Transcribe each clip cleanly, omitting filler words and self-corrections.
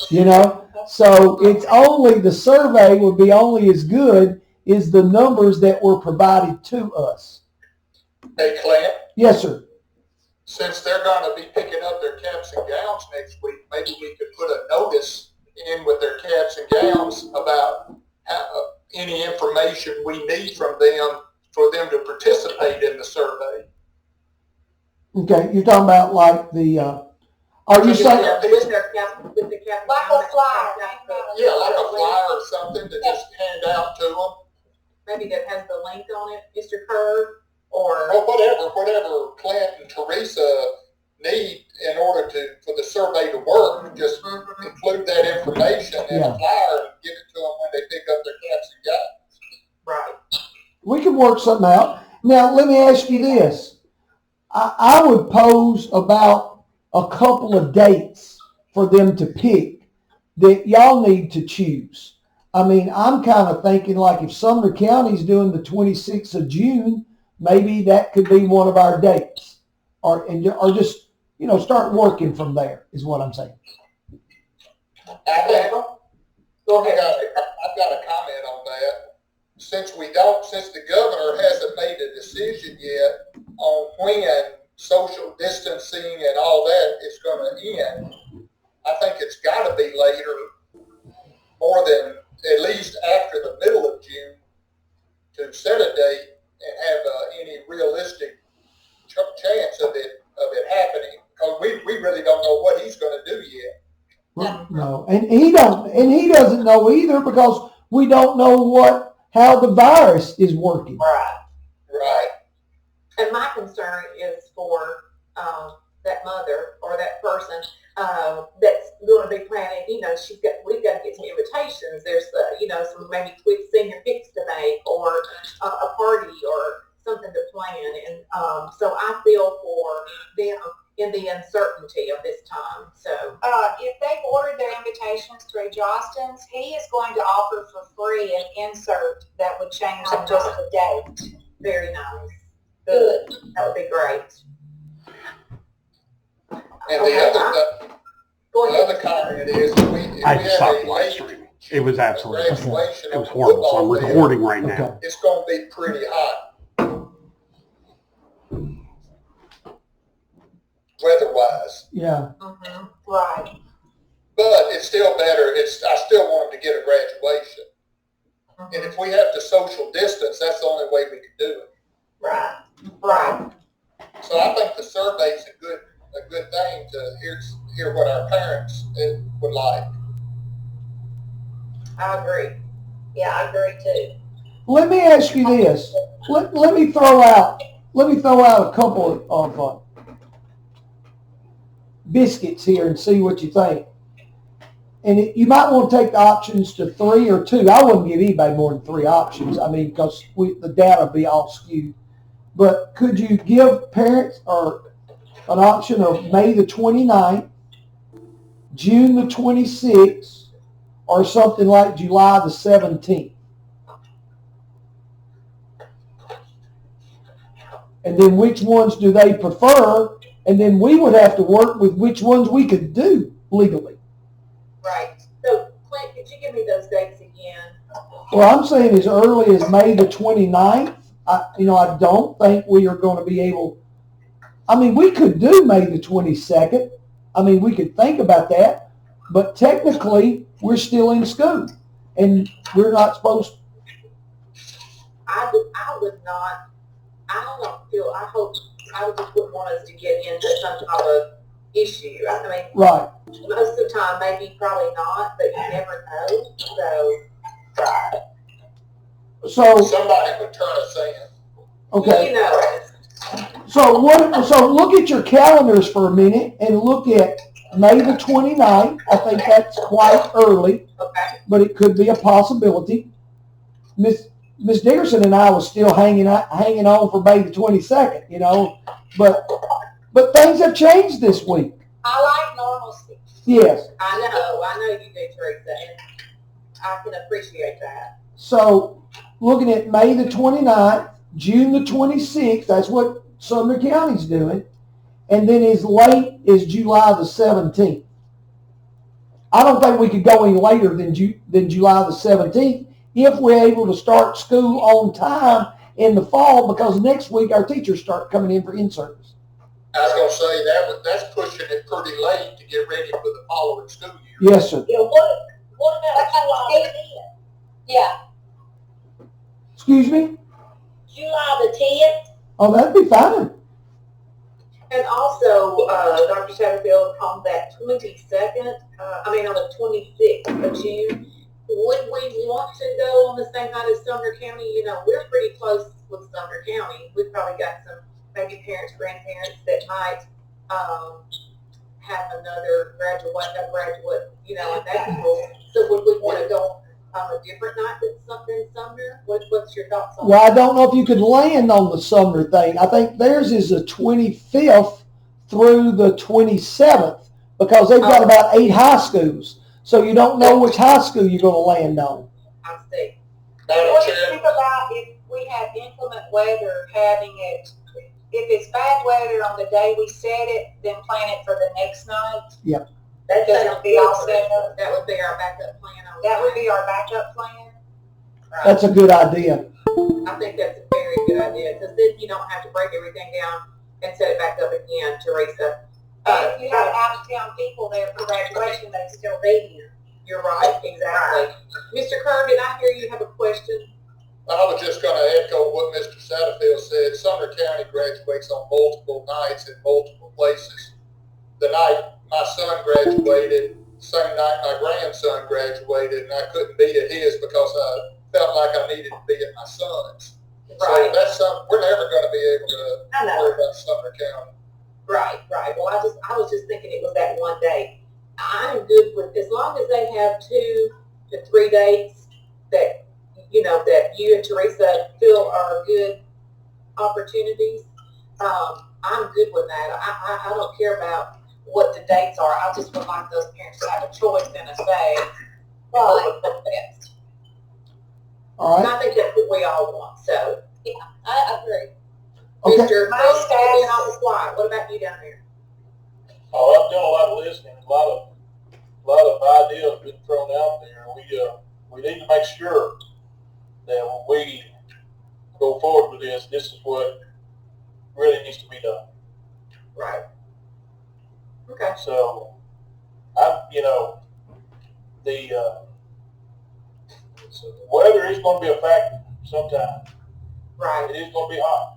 You know, so it's only the survey would be only as good as the numbers that were provided to us. Hey, Clint. Yes, sir. Since they're going to be picking up their caps and gowns next week, maybe we could put a notice in with their caps and gowns about any information we need from them for them to participate in the survey. Okay, you're talking about like the, are you saying? With the cap, like a flyer. Yeah, like a flyer or something to just hand out to them. Maybe that has the link on it, Mr. Kerr, or whatever Clint and Teresa need in order for the survey to work. Just include that information in a flyer and give it to them when they pick up their caps and gowns. Right. We can work something out. Now, let me ask you this. I would pose about a couple of dates for them to pick that y'all need to choose. I mean, I'm kind of thinking like if Sumner County's doing the 26th of June, maybe that could be one of our dates. Or just, start working from there is what I'm saying. Go ahead. I've got a comment on that. Since the governor hasn't made a decision yet on when social distancing and all that is going to end, I think it's got to be later, more than at least after the middle of June, to set a date and have any realistic chance of it happening, because we really don't know what he's going to do yet. Well, no, and he doesn't know either, because we don't know how the virus is working. Right. And my concern is for that mother or that person that's going to be planning. We've got to get some invitations. There's some maybe quick senior picks to make, or a party or something to plan. And so I feel for them in the uncertainty of this time. So if they've ordered their invitations through Johnston's, he is going to offer for free an insert that would change them just a date. Very nice. Good. That would be great. And the other comment is I stopped live streaming. It was absolutely, it was horrible. So I'm recording right now. Okay. It's going to be pretty hot. Weather-wise. Yeah. Mm-hmm. Right. But it's still better. I still want them to get a graduation. Mm-hmm. And if we have to social distance, that's the only way we can do it. Right. So I think the survey is a good thing to hear what our parents would like. I agree. Yeah, I agree too. Let me ask you this. Let me throw out a couple of biscuits here and see what you think. And you might want to take the options to 3 or 2. I wouldn't give anybody more than 3 options. I mean, because the data will be all skewed. But could you give parents an option of May the 29th, June the 26th, or something like July the 17th? And then which ones do they prefer? And then we would have to work with which ones we could do legally. Right. So, Clint, could you give me those dates again? Well, I'm saying as early as May the 29th. I don't think we are going to be able. I mean, we could do May the 22nd. I mean, we could think about that. But technically, we're still in school. And we're not supposed to. I would not. I just wouldn't want us to get into some type of issue. I mean, Right. Most of the time, maybe, probably not, but you never know. So somebody would turn us in. Okay. So look at your calendars for a minute and look at May the 29th. I think that's quite early, but it could be a possibility. Miss Dickerson and I was still hanging on for May the 22nd, but things have changed this week. I like normalcy. Yes. I know you do, Teresa, and I can appreciate that. So looking at May the 29th, June the 26th, that's what Sumner County's doing, and then as late as July the 17th. I don't think we could go any later than July the 17th if we're able to start school on time in the fall, because next week our teachers start coming in for in-service. I was gonna say that's pushing it pretty late to get ready for the following school year. Yes, sir. You know, what about July the 10th? Yeah, Excuse me? July the 10th? Oh, that'd be fine. And also, Dr. Satterfield, on that 22nd, on the 26th of June, would we want to go on the same night as Sumner County? You know, we're pretty close with Sumner County. We've probably got some maybe parents, grandparents that might have another graduate, you know, in that school. So would we want to go on a different night than Sumner? What's your thoughts on Well, that? I don't know if you could land on the Sumner thing. I think theirs is the 25th through the 27th, because they've got about 8 high schools. So you don't know which high school you're going to land on. I see. what do you think about if we have inclement weather, having it, if it's bad weather on the day we set it, then plan it for the next night? Yep. That Because it'll be all set up. That would be our backup plan. That would be our backup plan. Right. That's a good idea. I think that's a very good idea, because then you don't have to break everything down and set it back up again, Teresa. And if you have out-of-town people there for graduation, they'd still be here. You're right, exactly. Mr. Kerr, did I hear you have a question? I was just going to echo what Mr. Satterfield said. Sumner County graduates on multiple nights in multiple places. The night my son graduated, same night my grandson graduated, and I couldn't be at his because I felt like I needed to be at my son's. Right. So that's something we're never going to be able to I know. worry about Sumner County. Right. Well, I was just thinking it was that one day. I'm good with, as long as they have 2 to 3 dates that, you know, that you and Teresa feel are good opportunities. I'm good with that. I don't care about what the dates are. I just would like those parents to have a choice and a say. What would be best. All And right. I think that's what we all want. So, Yeah, I agree. Okay. Mr. My Phillips, staff- being on the fly. What about you down there? Oh, I've done a lot of listening. A lot of ideas been thrown out there. We need to make sure that when we go forward with this is what really needs to be done. Right. Okay. So, the weather is going to be a factor sometime. Right. It is going to be hot.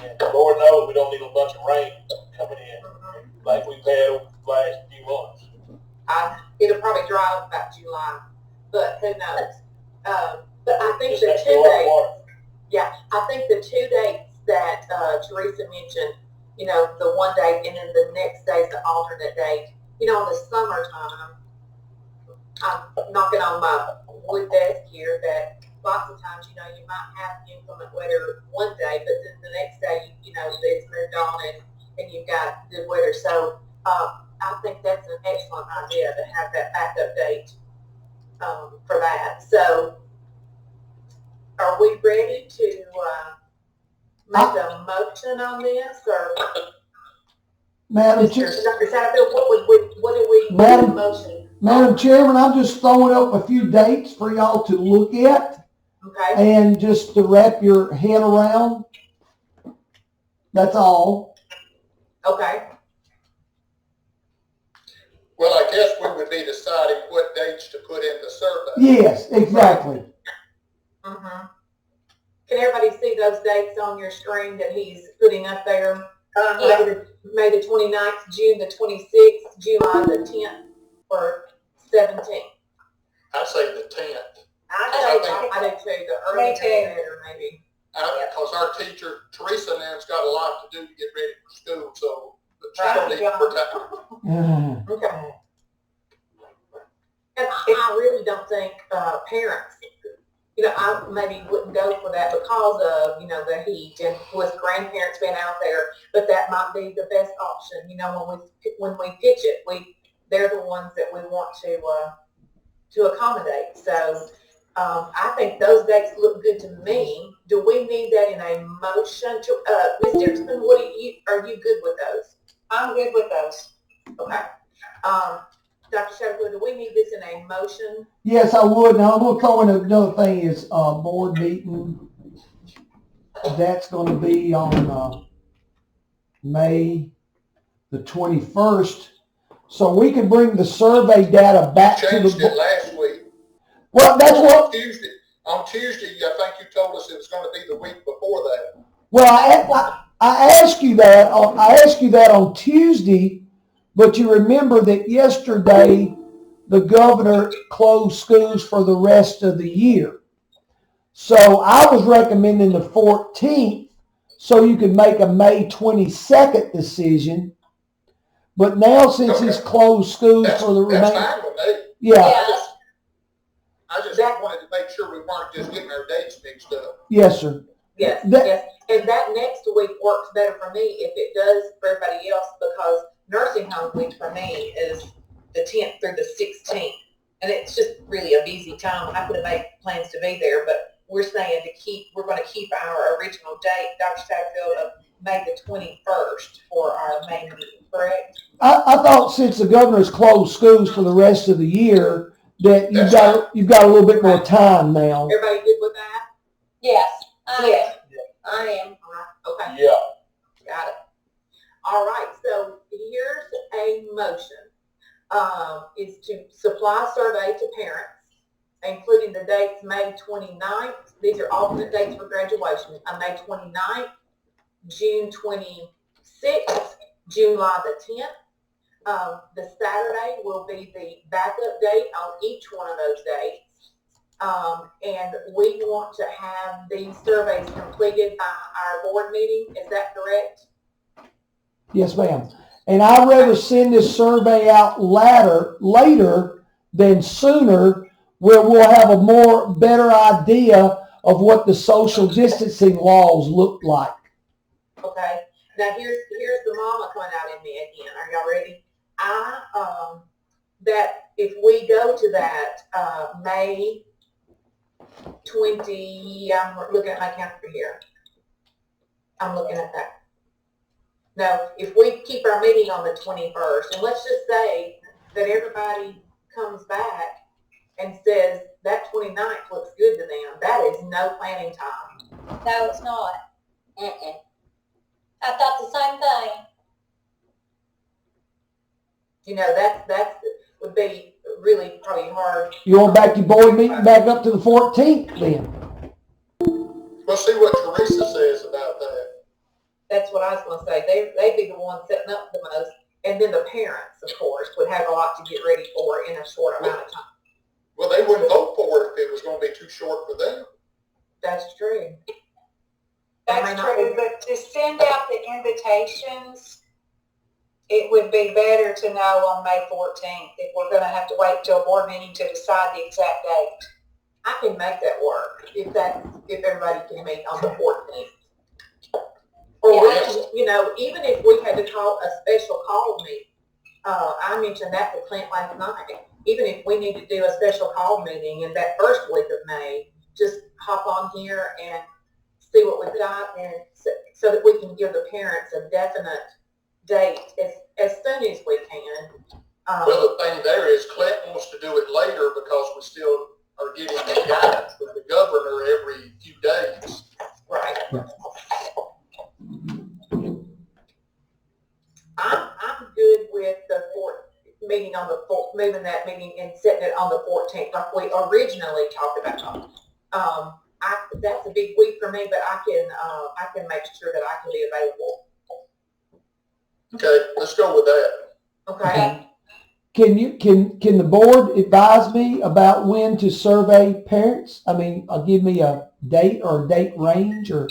And Lord knows we don't need a bunch of rain coming in like we've had over the last few months. It'll probably dry up about July, but who knows? But I think Just the have to 2 go out dates, water. yeah, I think the 2 dates that Teresa mentioned, you know, the one date and then the next day is the alternate date. You know, in the summertime, I'm knocking on my wood desk here that lots of times, you know, you might have inclement weather one day, but then the next day, you know, it's moved on and you've got good weather. So I think that's an excellent idea to have that backup date for that. So are we ready to make a motion on this, or Madam Mr. Chair, Dr. Satterfield, what do we Madam- motion? Madam Chairman, I'm just throwing up a few dates for y'all to look at Okay. and just to wrap your head around. That's all. Okay. Well, I guess we would be deciding what dates to put in the survey. Yes, exactly. Mm-hmm. Can everybody see those dates on your screen that he's putting up there? May the 29th, June the 26th, July the 10th, or 17th? I'd say the 10th. I do too. The earlier the better, maybe. Because our teacher, Teresa, and them's got a lot to do to get ready for school, so she's Right. going to need more time. Okay. And I really don't think parents, you know, I maybe wouldn't go for that because of, you know, the heat and with grandparents being out there, but that might be the best option. You know, when we pitch it, they're the ones that we want to accommodate. So I think those dates look good to me. Do we need that in a motion? Ms. Dixon, are you good with those? I'm good with those. Okay. Dr. Shadowwood, do we need this in a motion? Yes, I would. Now, I'm going to throw in another thing is board meeting. That's going to be on May the 21st. So we can bring the survey data back to Changed the it last week. Well, that's what. On Tuesday, I think you told us it was going to be the week before that. Well, I asked you that. I asked you that on Tuesday, but you remember that yesterday the governor closed schools for the rest of the year. So I was recommending the 14th, so you could make a May 22nd decision. But now, since he's closed schools for the remainder, that's fine with me. Yeah. I just wanted to make sure we weren't just getting our dates mixed up. Yes, sir. Yes, yes. And that next week works better for me if it does for everybody else, because nursing home week for me is the 10th through the 16th. And it's just really a busy time. I could have made plans to be there, but we're saying we're going to keep our original date, Dr. Satterfield, of May the 21st for our May meeting, correct? I thought since the governor's closed schools for the rest of the year, that you've got a little bit more time now. Everybody good with that? Yes, Yes. I am. Okay. Yeah. Got it. All right. So here's a motion. Is to supply survey to parents, including the dates May 29th. These are alternate dates for graduation. May 29th, June 26th, July the 10th. The Saturday will be the backup date on each one of those dates. And we want to have these surveys completed by our board meeting. Is that correct? Yes, ma'am. And I'd rather send this survey out later than sooner, where we'll have a better idea of what the social distancing laws look like. Okay. Now here's the mama coming out in me again. Are y'all ready? That if we go to that May 20, I'm looking at my calendar here. I'm looking at that. No, if we keep our meeting on the 21st, and let's just say that everybody comes back and says that 29th looks good to them, that is no planning time. No, it's not. I thought the same thing. You know, that would be really probably hard. You want back your board meeting back up to the 14th then? We'll see what Teresa says about that. That's what I was going to say. They'd be the ones setting up the most. And then the parents, of course, would have a lot to get ready for in a short amount of time. Well, they wouldn't vote for it if it was going to be too short for them. That's true. That's true, but to send out the invitations, it would be better to know on May 14th if we're going to have to wait till a board meeting to decide the exact date. I can make that work if everybody can meet on the 14th. Or Yes. you know, even if we had to call a special call meeting, I mentioned that to Clint last night. Even if we need to do a special call meeting in that first week of May, just hop on here and see what we've got, and so that we can give the parents a definite date as soon as we can. Well, the thing there is Clint wants to do it later because we still are getting the guidance from the governor every few days. Right. I'm good with the moving that meeting and setting it on the 14th like we originally talked about. That's a big week for me, but I can make sure that I can be available. Okay, let's go with that. Okay. Can the board advise me about when to survey parents? I mean, give me a date or a date range, or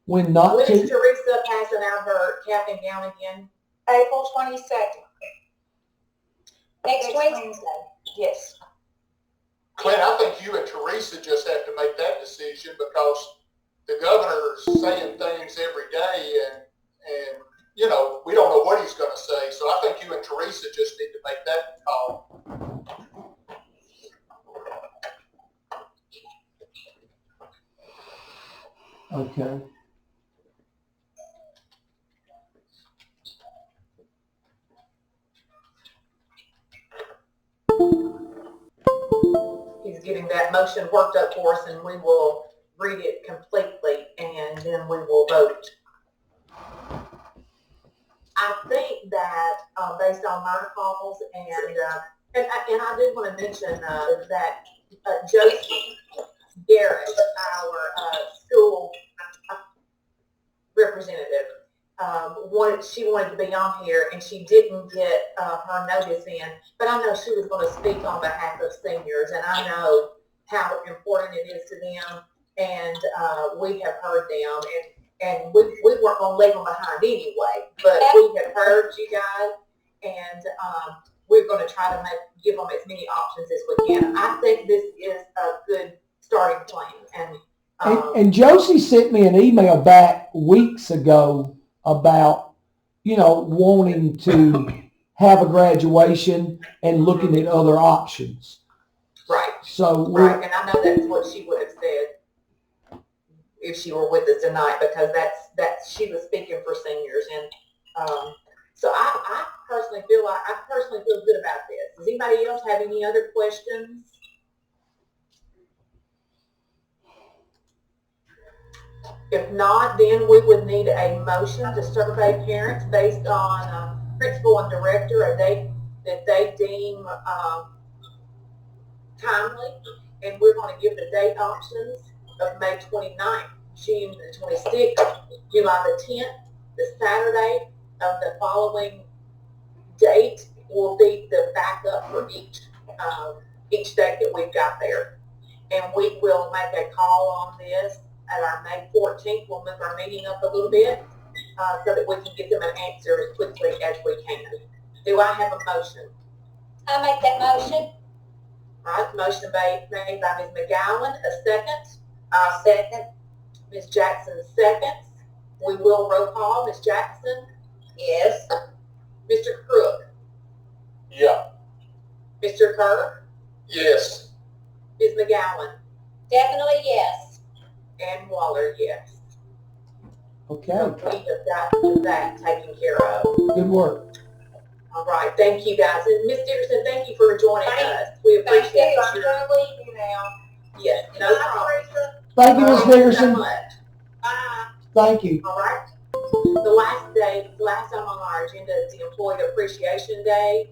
when not When to. is Teresa passing out her cap and gown again? April 22nd. Next Wednesday. Yes. Clint, I think you and Teresa just have to make that decision because the governor's saying things every day and you know, we don't know what he's going to say. So I think you and Teresa just need to make that call. Okay. getting that motion worked up for us, and we will read it completely, and then we will vote. I think that based on my calls, and I did want to mention that Josie Garrett, our school representative, she wanted to be on here, and she didn't get her notice in, but I know she was going to speak on behalf of seniors, and I know how important it is to them, and we have heard them, and we weren't going to leave them behind anyway, but we have heard you guys, and we're going to try to give them as many options as we can. I think this is a good starting point, and Josie sent me an email back weeks ago about, wanting to have a graduation and looking at other options. Right. So right, and I know that's what she would have said if she were with us tonight, because that's she was speaking for seniors, and so I personally feel good about this. Does anybody else have any other questions? If not, then we would need a motion to survey parents based on principal and director, a date that they deem timely, and we're going to give the date options of May 29th, June the 26th, July the 10th, the Saturday of the following date will be the backup for each date that we've got there. And we will make a call on this at our May 14th. We'll move our meeting up a little bit so that we can get them an answer as quickly as we can. Do I have a motion? I make that motion. All right, motion made by Ms. McGowan. A second? I'll second. Ms. Jackson seconds. We will roll call. Ms. Jackson? Yes. Mr. Crook? Yeah. Mr. Kerr? Yes. Ms. McGowan? Definitely yes. And Waller, yes. Okay, So we have got that taken care of. good work. All right, thank you guys. And Ms. Dickerson, thank you for joining us. We appreciate Thank you. I'm your, going to leave you now. yes, no problem. Thank you, Ms. Thank you so Dickerson. much. Bye. Thank you. All right. The last time on our agenda is the Employee Appreciation Day.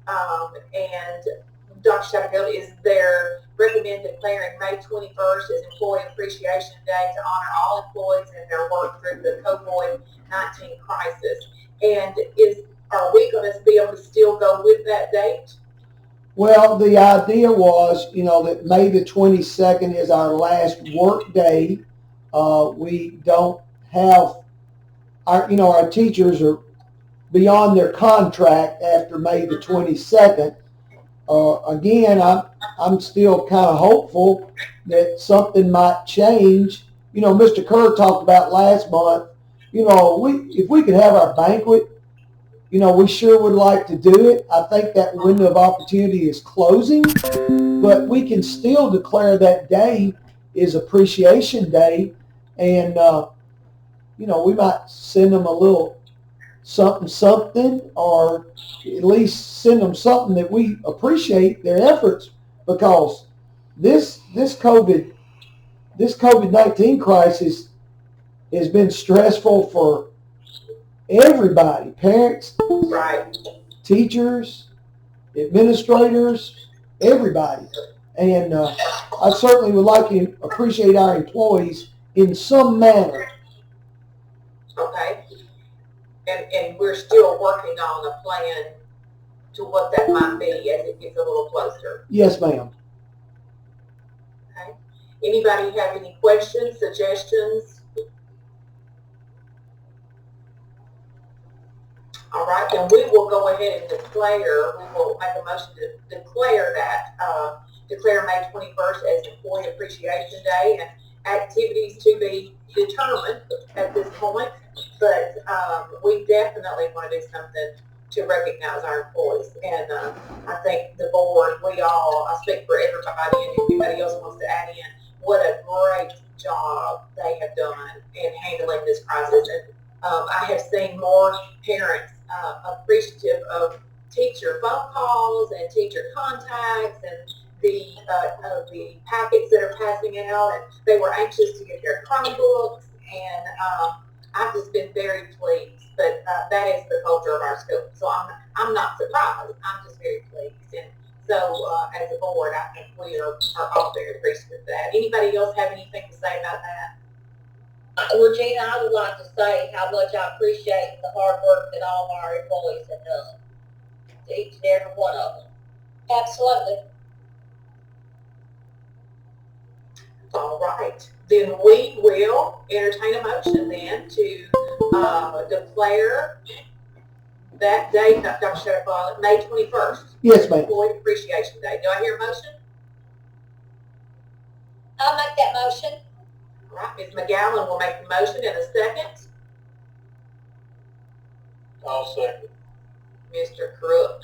And Dr. Satterfield, is there recommend declaring May 21st as Employee Appreciation Day to honor all employees and their work through the COVID-19 crisis. And are we going to be able to still go with that date? Well, the idea was, that May the 22nd is our last work day. We don't have our teachers are beyond their contract after May the 22nd. Again, I'm still kind of hopeful that something might change. Mr. Kerr talked about last month, if we could have our banquet, we sure would like to do it. I think that window of opportunity is closing, but we can still declare that day is Appreciation Day, and we might send them a little something, or at least send them something that we appreciate their efforts, because this COVID-19 crisis has been stressful for everybody, parents, Right. teachers, administrators, everybody. And I certainly would like to appreciate our employees in some manner. Okay. And we're still working on a plan to what that might be as it gets a little closer. Yes, ma'am. Okay. Anybody have any questions, suggestions? All right, then we will go ahead and we will make a motion to declare May 21st as Employee Appreciation Day, and activities to be determined at this point, but we definitely want to do something to recognize our employees. And I think the board, I speak for everybody, and if anybody else wants to add in, what a great job they have done in handling this crisis. And I have seen more parents appreciative of teacher phone calls and teacher contacts and the packets that are passing out, and they were anxious to get their Chromebooks, and I've just been very pleased. But that is the culture of our school, so I'm not surprised. I'm just very pleased, and so as a board, I think we are all very appreciative of that. Anybody else have anything to say about that? Regina, I would like to say how much I appreciate the hard work that all of our employees have done. To each and every one of them. Absolutely. All right, then we will entertain a motion then to declare that date, Dr. Sheriff, May 21st. Yes, ma'am. Employee Appreciation Day. Do I hear a motion? I'll make that motion. All right, Ms. McGowan will make the motion in a second. I'll second. Mr. Crook.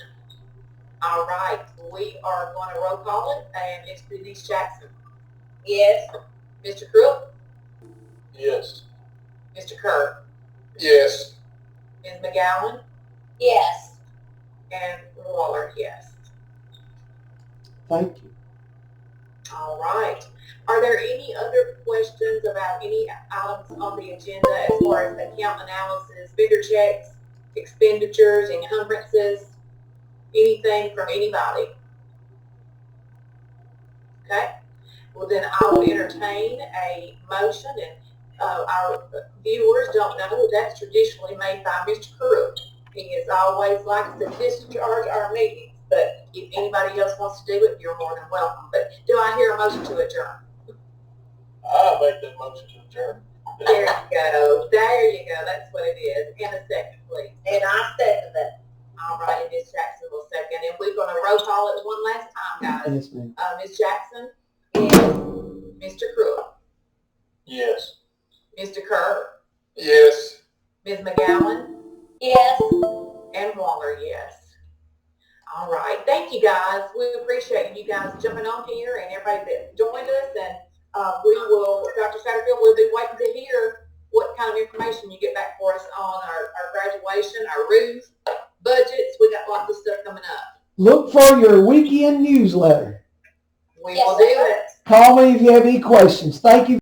All right, we are going to roll call it, and Ms. Denise Jackson. Yes. Mr. Crook. Yes. Mr. Kerr. Yes. Ms. McGowan. Yes. And Waller, yes. Thank you. All right. Are there any other questions about any items on the agenda as far as account analysis, bigger checks, expenditures, encumbrances, anything from anybody? Okay. Well, then I will entertain a motion, and our viewers don't know that's traditionally made by Mr. Crook. He is always likes to discharge our meetings, but if anybody else wants to do it, you're more than welcome. But do I hear a motion to adjourn? I'll make that motion to adjourn. There you go. There you go. That's what it is. And a second, please. And I second that. All right, and Ms. Jackson will second. And we're going to roll call it one last time, guys. Yes, ma'am. Ms. Jackson? Yes. Mr. Crook? Yes. Mr. Kerr? Yes. Ms. McGowan? Yes. And Waller, yes. All right. Thank you, guys. We appreciate you guys jumping on here and everybody that joined us. And we will, Dr. Satterfield, we'll be waiting to hear what kind of information you get back for us on our graduation, our roofs, budgets. We got lots of stuff coming up. Look for your weekend newsletter. We Yes, will do sir. it. Call me if you have any questions. Thank you.